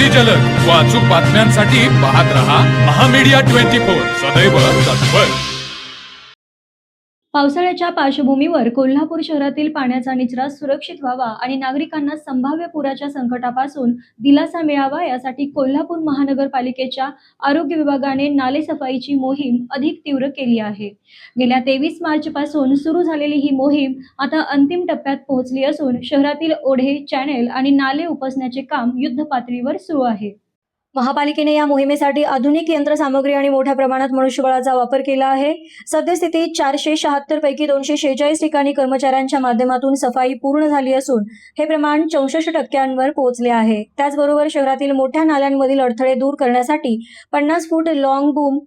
अगदी जलद व अचूक बातम्यांसाठी पाहत रहा महामीडिया 24 सदैव तत्पर। पावसाळ्याच्या पार्श्वभूमीवर कोल्हापूर शहरातील पाण्याचा निचरा सुरक्षित व्हावा आणि नागरिकांना संभाव्य पुराच्या संकटापासून दिलासा मिळावा यासाठी कोल्हापूर महानगरपालिकेच्या आरोग्य विभागाने नालेसफाईची मोहीम अधिक तीव्र केली आहे। गेल्या 23 मार्चपासून सुरू झालेली ही मोहीम आता अंतिम टप्प्यात पोहोचली असून शहरातील ओढे, चॅनेल आणि नाले उपसण्याचे काम युद्धपातळीवर सुरू आहे। महापालिकेने या मोहिमेसाठी आधुनिक यंत्रसामग्री आणि मोठ्या प्रमाणात मनुष्यबळाचा वापर केला आहे। सद्यस्थितीत 476 पैकी 246 ठिकाणी कर्मचाऱ्यांच्या माध्यमातून सफाई पूर्ण झाली असून हे प्रमाण 64% पोहोचले आहे। त्याचबरोबर शहरातील मोठ्या नाल्यांमधील अडथळे दूर करण्यासाठी 50 फूट लॉंग बूम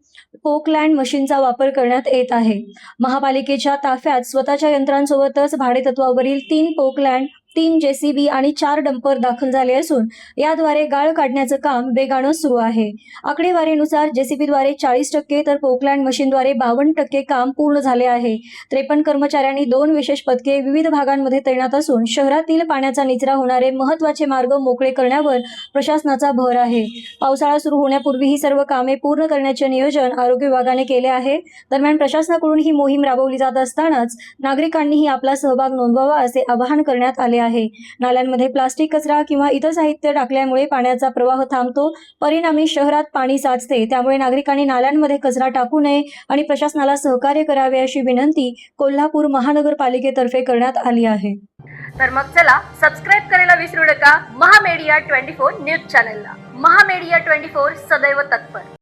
पोकलँड मशीनचा वापर करण्यात येत आहे। महापालिकेच्या ताफ्यात स्वतःच्या यंत्रांसोबतच भाडेतत्वावरील 3 पोकलँड, 3 जेसीबी आणि 4 डंपर दाखल झाले असून याद्वारे गाळ काढण्याचं काम वेगानं सुरू आहे। आकडेवारीनुसार जेसीबीद्वारे 40% तर पोकलँड मशीनद्वारे 52% काम पूर्ण झाले आहे। 53 कर्मचाऱ्यांनी 2 विशेष पथके विविध भागांमध्ये तैनात असून शहरातील पाण्याचा निचरा होणारे महत्त्वाचे मार्ग मोकळे करण्यावर प्रशासनाचा भर आहे। पावसाळा सुरू होण्यापूर्वी ही सर्व कामे पूर्ण करण्याचे नियोजन आरोग्य विभागाने केले आहे। दरम्यान प्रशासनाकडून ही मोहीम राबवली जात असतानाच नागरिकांनीही आपला सहभाग नोंदवावा असे आवाहन करण्यात आले आहे। नाल्यांमध्ये प्लास्टिक कचरा किंवा इतर साहित्य टाकल्यामुळे पाण्याचा प्रवाह थांबतो, परिणामी शहरात पाणी साचते। त्यामुळे नागरिकांनी नाल्यांमध्ये कचरा टाकू नये आणि प्रशासनाला सहकार्य करावे अशी विनंती कोल्हापूर महानगरपालिकेतर्फे करण्यात आली आहे। तर मग चला सबस्क्राइब करायला विसरू नका महामीडिया 24 न्यूज चॅनलला। महामीडिया 24 सदैव तत्पर।